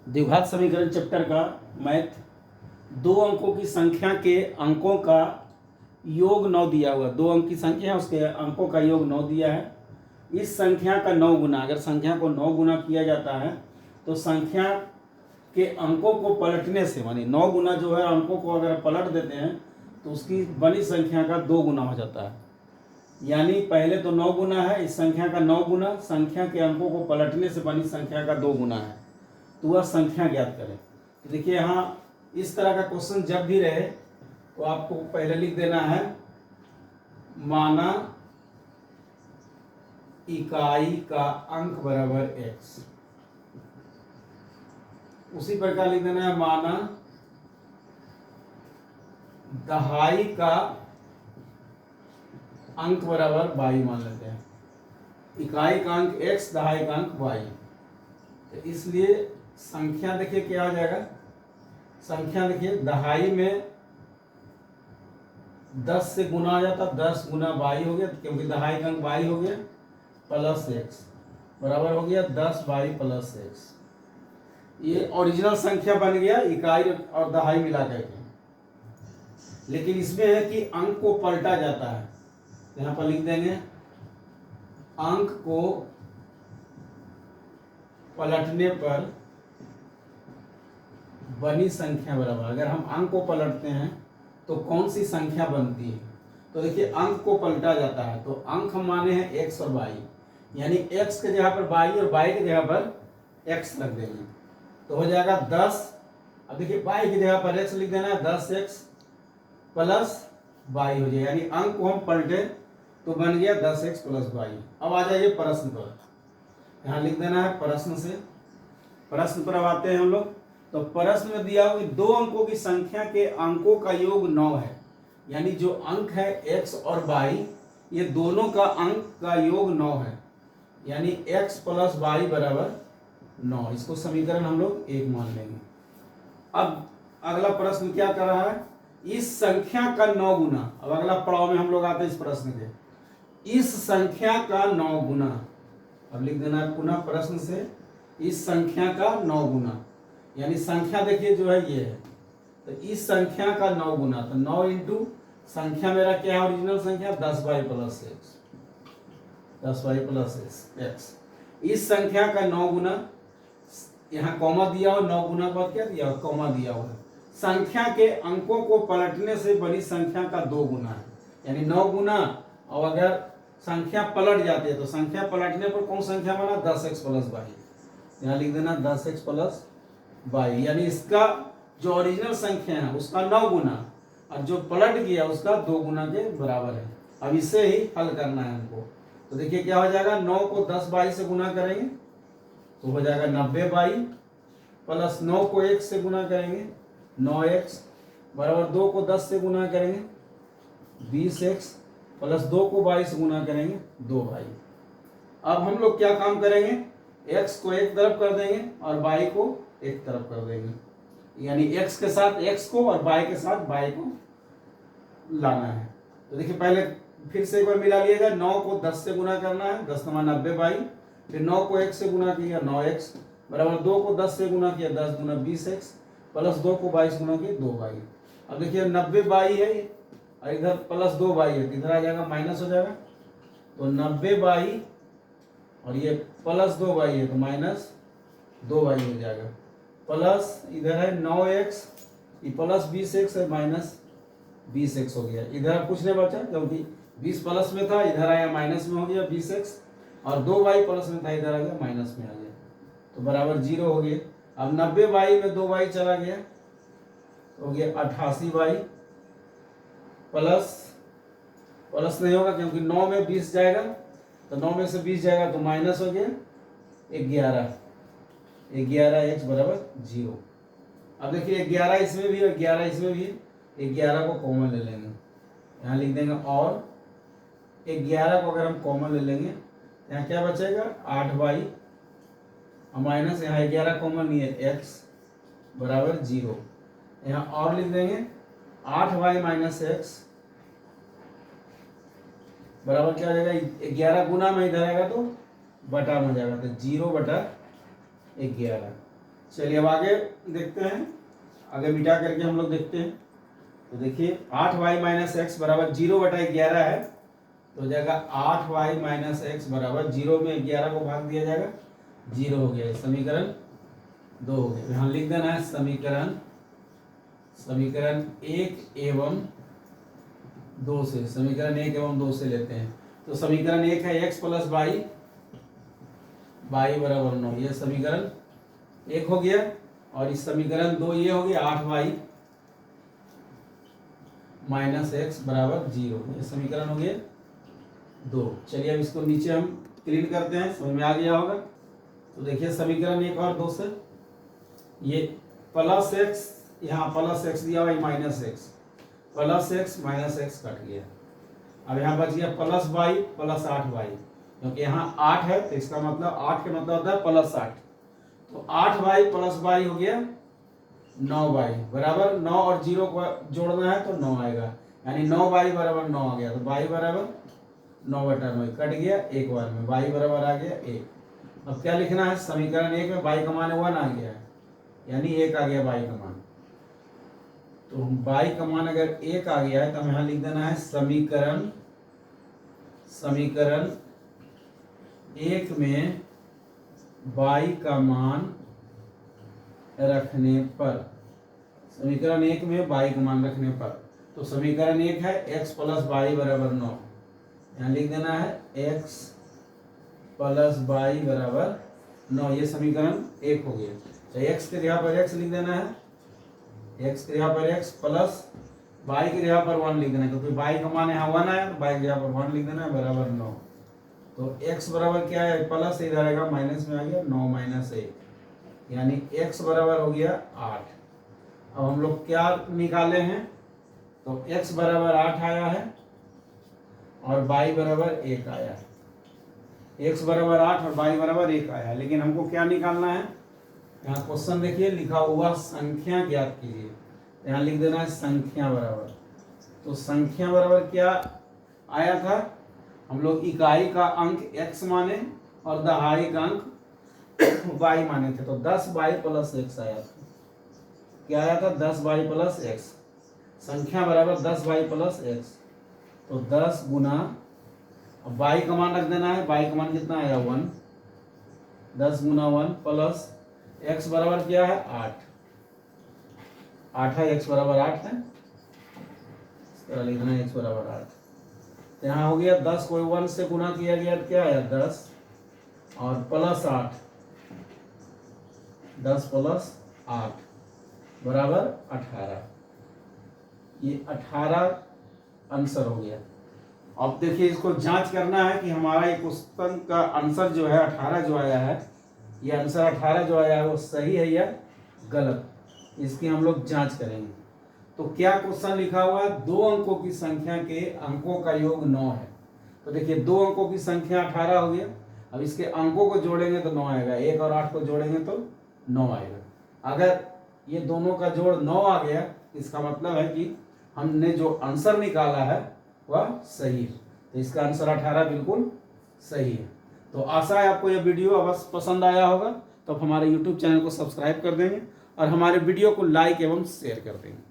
द्विघात समीकरण चैप्टर का मैथ। दो अंकों की संख्या के अंकों का योग 9 दिया हुआ। दो अंक की संख्या है, उसके अंकों का योग 9 दिया है। इस संख्या का 9 गुना, अगर संख्या को 9 गुना किया जाता है तो संख्या के अंकों को पलटने से, मानी 9 गुना जो है अंकों को अगर पलट देते हैं तो उसकी बनी संख्या का 2 गुना हो जाता है। यानी पहले तो 9 गुना है, इस संख्या का 9 गुना संख्या के अंकों को पलटने से बनी संख्या का 2 गुना है। तो वह संख्या ज्ञात करें। तो देखिए यहाँ इस तरह का क्वेश्चन जब भी रहे तो आपको पहले लिख देना है माना इकाई का अंक बराबर x। उसी प्रकार लिख देना है माना दहाई का अंक बराबर y मान लेते हैं। इकाई का अंक x, दहाई का अंक y। तो इसलिए संख्या देखिए क्या हो जाएगा। संख्या देखिए दहाई में 10 से गुना आ जाता, 10 गुना y हो गया, क्योंकि दहाई का अंक y हो गया, प्लस x बराबर हो गया 10y प्लस x। ये ओरिजिनल संख्या बन गया इकाई और दहाई मिला करके। लेकिन इसमें है कि अंक को पलटा जाता है। यहाँ पर लिख देंगे अंक को पलटने पर बनी संख्या बराबर। अगर हम अंक को पलटते हैं तो कौन सी संख्या बनती है। तो देखिए अंक को पलटा जाता है तो अंक हम माने हैं x और y, यानी x के जगह पर y और y के जगह पर x रख देंगे तो हो जाएगा 10। अब देखिए y की जगह पर x लिख देना है, 10x प्लस y हो जाए, यानी अंक को हम पलटे तो बन गया 10x प्लस y। अब आ जाइए प्रश्न पर। यहाँ लिख देना है प्रश्न से। प्रश्न पर अब आते हैं हम लोग। तो प्रश्न में दिया हुआ दो अंकों की संख्या के अंकों का योग 9 है। यानी जो अंक है x और y, ये दोनों का अंक का योग 9 है, यानी x प्लस y बराबर 9। इसको समीकरण हम लोग 1 मान लेंगे। अब अगला प्रश्न क्या कर रहा है, इस संख्या का 9 गुना। अब अगला पड़ाव में हम लोग आते हैं इस प्रश्न के, इस संख्या का 9 गुना। अब लिख देना है पुनः प्रश्न से, इस संख्या का 9 गुना, यानी संख्या देखिए जो है ये है, तो इस संख्या का 9 गुना, तो 9 इंटू संख्या मेरा क्या है ओरिजिनल संख्या 10y plus x, 10y plus x। इस संख्या का 9 गुना, यहाँ कॉमा दिया हो, 9 गुना के बाद क्या दिया हो, कॉमा दिया हुआ है। संख्या के अंकों को पलटने से बड़ी संख्या का 2 गुना है, यानी 9 गुना। और अगर संख्या पलट जाती है तो संख्या पलटने पर कौन संख्या बना 10x प्लस y। यहाँ लिख देना 10x प्लस y, यानी इसका जो ओरिजिनल संख्या है उसका 9 गुना और जो पलट गया उसका 2 गुना के बराबर है। अब इसे ही हल करना है हमको। तो देखिए क्या हो जाएगा, 9 को 10y से गुना करेंगे तो हो जाएगा 90y, प्लस 9 को 1 से गुना करेंगे 9x, बराबर 2 को 10 से गुना करेंगे 20x, प्लस 2 को y से गुना करेंगे 2y। अब हम लोग क्या काम करेंगे, x को एक तरफ कर देंगे और y को एक तरफ कर देंगे, यानी x के साथ x को और y के साथ y को लाना है। तो देखिए पहले फिर से एक बार मिला लिएगा, 9 को 10 से गुना करना है, 10 9 90y, फिर 9 को 1 से गुना किया 9x, बराबर 2 को 10 से गुना किया 10 गुना 20x, प्लस 2 को 22 गुना किया 2y। अब देखिए 90y है और इधर प्लस 2y है, इधर आ जाएगा माइनस हो जाएगा, तो 90y और ये प्लस 2y है तो माइनस 2y हो जाएगा, प्लस इधर है 9x, ये प्लस 20x है, माइनस 20x हो गया। इधर कुछ नहीं बचा क्योंकि 20 प्लस में था, इधर आया माइनस में हो गया 20x, और 2y प्लस में था, इधर आ गया माइनस में आ गया, तो बराबर 0 हो गया। अब 90y में 2y चला गया, हो गया 88y, प्लस नहीं होगा क्योंकि 9 में 20 जाएगा, तो 9 में से 20 जाएगा तो माइनस हो गया 11x बराबर 0। अब देखिए 11 इसमें भी और 11 इसमें भी, 11 को कॉमन ले लेंगे, यहाँ लिख देंगे, और 11 को अगर हम कॉमन ले लेंगे यहाँ क्या बचेगा 8y, और माइनस यहाँ 11 कॉमन नहीं है x बराबर 0। यहाँ और लिख देंगे 8y माइनस x बराबर क्या हो जाएगा, 11 गुना में इधर आएगा तो बटा में हो जाएगा, तो 0/11। चलिए अब आगे देखते हैं, आगे मिटा करके हम लोग देखते हैं। तो देखिए 8y माइनस एक्स बराबर 0/11 है, तो हो जाएगा 8y माइनस एक्स बराबर 0 में 11 को भाग दिया जाएगा, 0 हो गया। समीकरण 2 हो गया। यहाँ लिख देना है समीकरण 1 एवं 2 से, समीकरण 1 एवं 2 से लेते हैं। तो समीकरण 1 है x प्लस वाई बराबर 9, ये समीकरण 1 हो गया। और इस समीकरण 2 ये हो गया 8y माइनस एक्स बराबर 0, ये समीकरण हो गया 2। चलिए अब इसको नीचे हम क्लीन करते हैं, समझ में आ गया होगा। तो देखिए समीकरण 1 और 2 से ये प्लस एक्स, यहाँ प्लस एक्स दिया हुआ minus x, plus x minus x cut गया। अब यहाँ बच गया प्लस वाई प्लस 8y, क्योंकि यहाँ 8 है तो इसका मतलब 8 के मतलब होता है प्लस 8, तो 8y प्लस वाई हो गया 9y बराबर 9 और 0 को जोड़ना है तो 9 आएगा, यानी 9y बराबर 9 आ गया। तो y बराबर 9/9 कट गया एक बार में, y बराबर आ गया 1। अब क्या लिखना है, समीकरण 1 में y का मान 1 आ गया है, यानी 1 आ गया y का मान। तो y का मान अगर 1 आ गया है तो हम यहाँ लिख देना है समीकरण 1 में y का मान रखने पर, समीकरण 1 में y का मान रखने पर, तो समीकरण 1 है x प्लस वाई बराबर 9, यहाँ लिख देना है x प्लस वाई बराबर 9, ये समीकरण 1 हो गया। तो x के जगह पर x लिख देना है, x के जगह पर x प्लस y के जगह पर 1 लिख देना है, क्योंकि y का मान यहाँ 1 है तो y के जगह पर 1 लिख देना है बराबर 9। तो x बराबर क्या है, प्लस इधर आएगा माइनस में आ गया 9 माइनस 1, यानी x बराबर हो गया 8। अब हम लोग क्या निकाले हैं, तो x बराबर 8 आया है और y बराबर 1 आया है। x बराबर 8 और y बराबर 1 आया है, लेकिन हमको क्या निकालना है, यहाँ क्वेश्चन देखिए लिखा हुआ संख्या ज्ञात कीजिए, यहाँ लिख देना है संख्या बराबर। तो संख्या बराबर क्या आया था, हम लोग इकाई का अंक x माने और दहाई का अंक y माने थे, तो 10y प्लस x आया था। क्या आया था, 10y प्लस x, संख्या बराबर 10y प्लस x, तो 10 गुना, अब y का मान रख देना है, y का मान कितना आया 1, 10 गुना 1 प्लस x बराबर क्या है 8 है, x बराबर 8 है, इस तरह लिखना है x बराबर 8। तो यहाँ हो गया 10 को 1 से गुना किया गया तो क्या आया 10 और प्लस 8, 10 प्लस 8 बराबर 18, ये 18 आंसर हो गया। अब देखिए इसको जांच करना है कि हमारा ये क्वेश्चन का आंसर जो है 18 जो आया है, ये आंसर 18 जो आया है वो सही है या गलत, इसकी हम लोग जांच करेंगे। तो क्या क्वेश्चन लिखा हुआ है, 2 अंकों की संख्या के अंकों का योग 9 है। तो देखिए 2 अंकों की संख्या 18 हो गया, अब इसके अंकों को जोड़ेंगे तो 9 आएगा, 1 और 8 को जोड़ेंगे तो 9 आएगा। अगर ये दोनों का जोड़ 9 आ गया, इसका मतलब है कि हमने जो आंसर निकाला है वह सही है, तो इसका आंसर 18 बिल्कुल सही है। तो आशा है आपको यह वीडियो अवश्य पसंद आया होगा, तो आप हमारे YouTube चैनल को सब्सक्राइब कर देंगे और हमारे वीडियो को लाइक एवं शेयर कर देंगे।